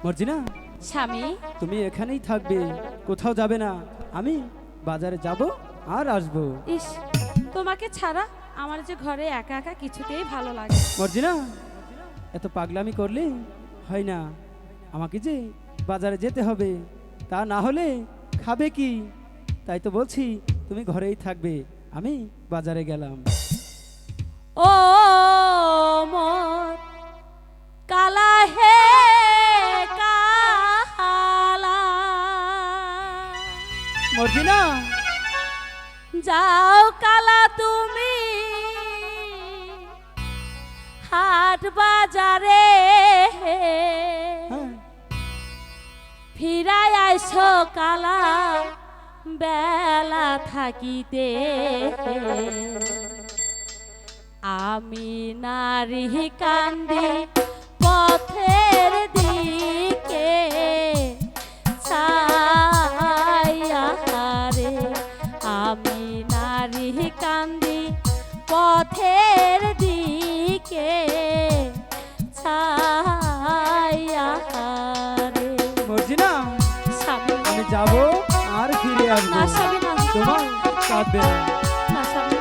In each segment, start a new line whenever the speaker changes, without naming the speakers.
মর্জিনা,
স্বামী,
তুমি এখানেই থাকবে, কোথাও যাবে না। আমি বাজারে যাব আর আসবো।
ইস, তোমাকে ছাড়া আমার যে ঘরে একা একা কিছুতেই ভালো লাগে।
মর্জিনা, এত পাগলামি করলে হয় না। আমাকে যে বাজারে যেতে হবে, তা না হলে খাবে কি? তাই তো বলছি তুমি ঘরেই থাকবে, আমি বাজারে গেলাম।
ও মোর কালা হে কালা,
মর্জিনা,
যাও কালা তুমি হাট বাজারে,
হ্যাঁ,
ফিরাই আইসো কালা বেলা থাকিতে। আমি নারী কান্দি পথের দিকে ছাইয়া রে, আমি নারী কান্দি পথের দিকে ছাইয়া রে।
মর্জিনা,
স্বামী,
আমি যাব আর ফিরে আসবো,
না স্বামী, না,
তোমার কাঁদবে না।
না স্বামী,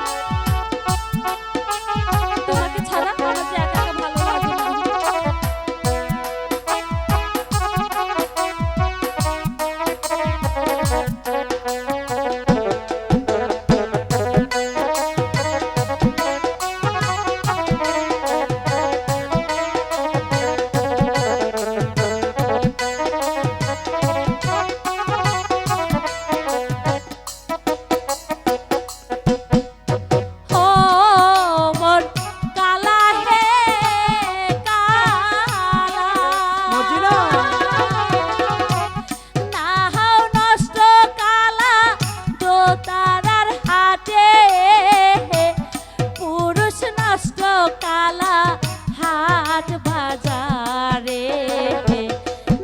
তোমাকে ছাড়া আমার যে একা একা ভালো লাগে না। ও মোর কালা হে কালা,
মর্জিনা,
না হও নষ্ট কালা দোতারার হাটে, পুরুষ নষ্ট কালা হাট বাজারে,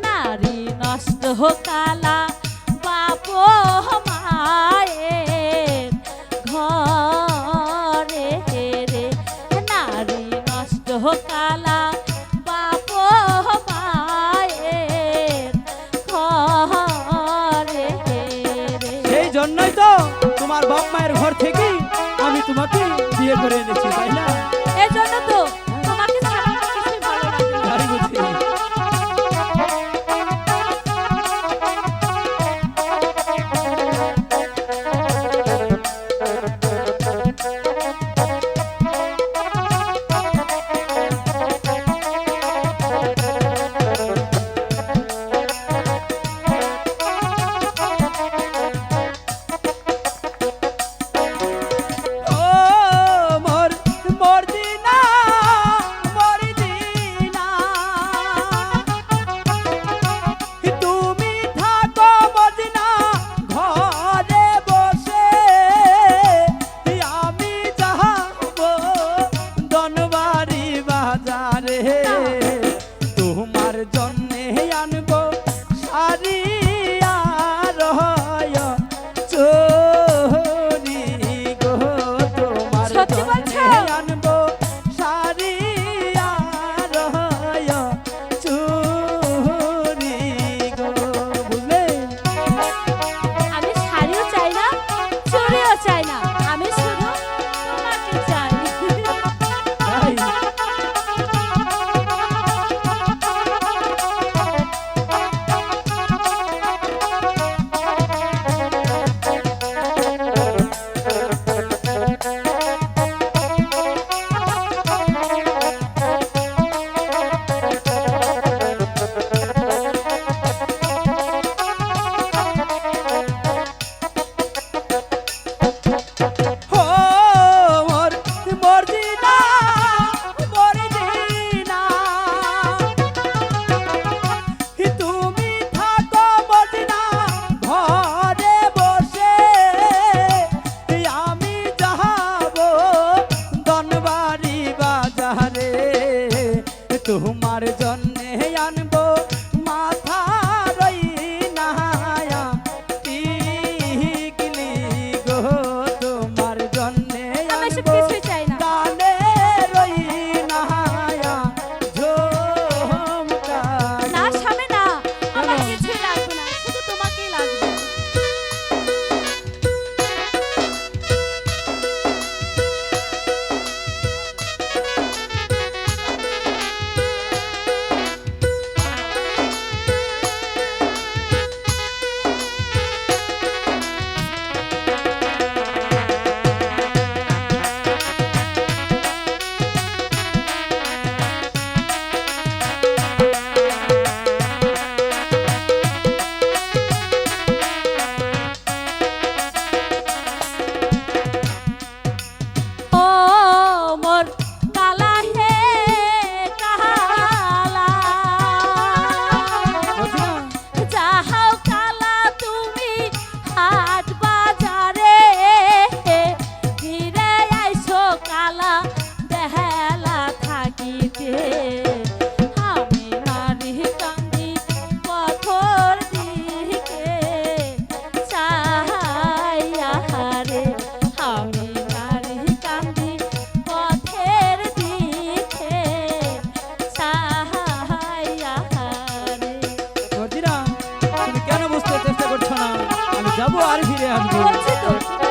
নারী নষ্ট কালা বাপ মায়ের ঘরে রে, নারী নষ্ট কালা বাপ মায়ের ঘরে রে।
সেই জন্যই তো তোমার বাপ মায়ের ঘর থেকে আমি তোমাকে বিয়ে করে এনেছি, তাই না?
এই জন্য তো তোমাকে ছাড়া আমার কিছুই ভালো লাগে না।
তাই বুঝি। ও মোর মর্জিনা, মর্জিনা, তুমি থাকো মর্জিনা ঘরে বসে, আমি যাবো ধনবাড়ি বাজারে, তোমার জন্যে আনবো শাড়ি আর চুড়ি গো, তোমার
সত্যি বলছো?
জন্যে আনবো শাড়ি আর চুড়ি গো, বুঝলে?
আমি শাড়িও চাই না, চুড়িও চাই না, আমি শুধু তোমাকে চাই।
তাই? ও মোর মর্জিনা, মর্জিনা, তুমি থাকো মর্জিনা ঘরে বসে, আমি যাবো ধনবাড়ি বাজারে, তোমার জন্যে আনবো মাথার নায়া টিকলি গো, তোমার জন্যে
আমি এসব
আনবো
কিছুই চাই না।
গানের নায়া ঝুমকা
না স্বামী, না,
আবার ফিরে আসবো
বলছি তো